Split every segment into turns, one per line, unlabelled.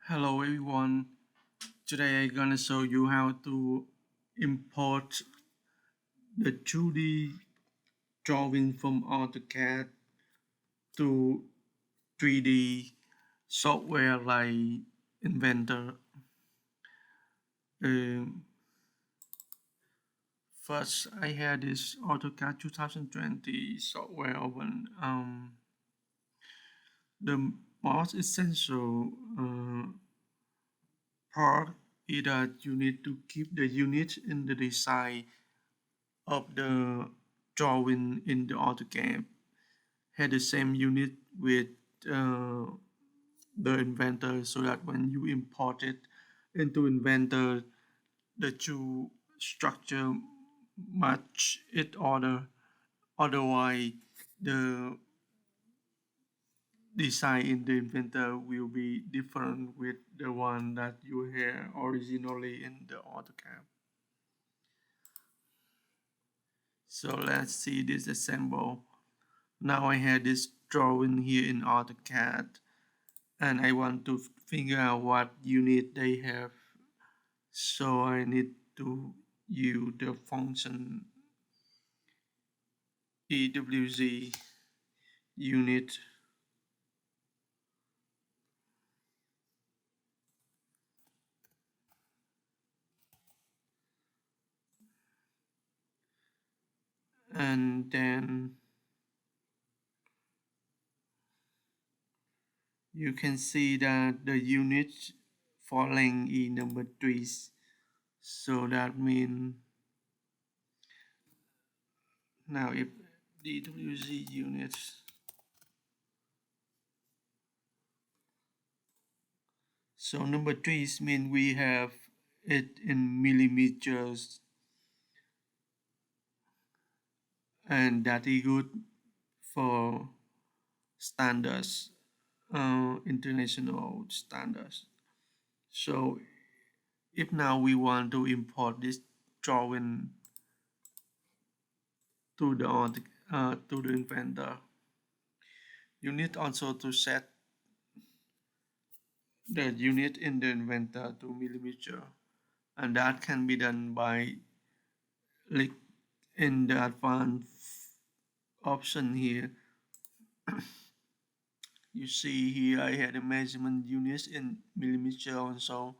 Hello everyone. Today I'm gonna show you how to import the 2D drawing from AutoCAD to 3D software like Inventor. Um, First, I had this AutoCAD 2020 software open. The most essential part is that you need to keep the unit in the design of the drawing in the AutoCAD had the same unit with uh, the inventor, so that when you import it into inventor, the two structure match it order. Otherwise, the design in the inventor will be different with the one that you had originally in the AutoCAD. So let's see this example. Now I have this drawing here in AutoCAD and I want to figure out what unit they have. So I need to use the function EWZ unit. And then you can see that the unit for length is number 3. So that means now if DWZ units, so number 3 means we have it in millimeters, and that is good for standards, international standards. So if now we want to import this drawing to the inventor, you need also to set the unit in the inventor to millimeter, and that can be done by click in the advanced option here. You see here I had a measurement units in millimeter also.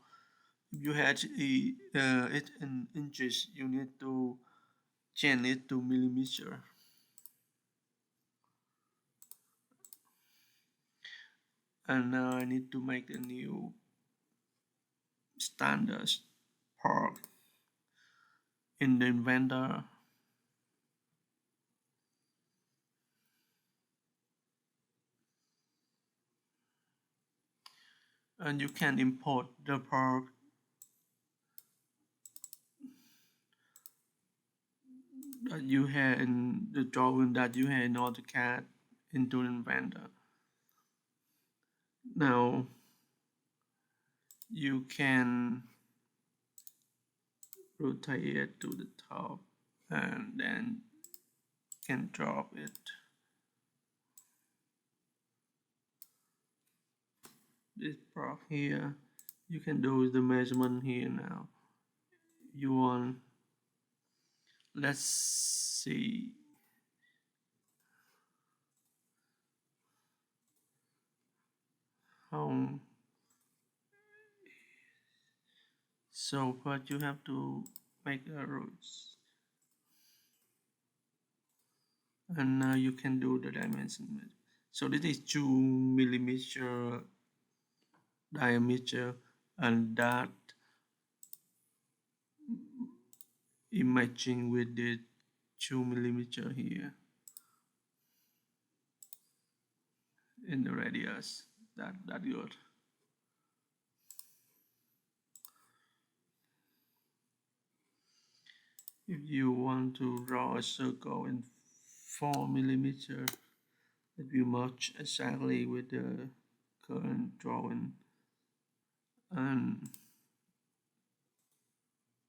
If you had it in inches, you need to change it to millimeter. And now I need to make a new standard part in the inventor. And you can import the part that you have in the drawing that you have in AutoCAD into inventor. Now you can rotate it to the top and then can drop it. This part here, you can do the measurement here now. You want, let's see. How, so first you have to make a routes. And now you can do the dimension. So this is 2 millimeter diameter, and that matching with the 2 millimeter here in the radius. That good. If you want to draw a circle in 4 millimeter, it will match exactly with the current drawing, and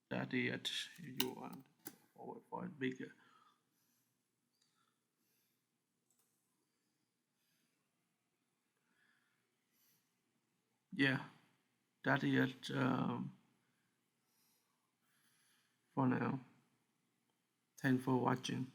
that is it. If you want for it bigger. Yeah. that is it for now. Thanks for watching.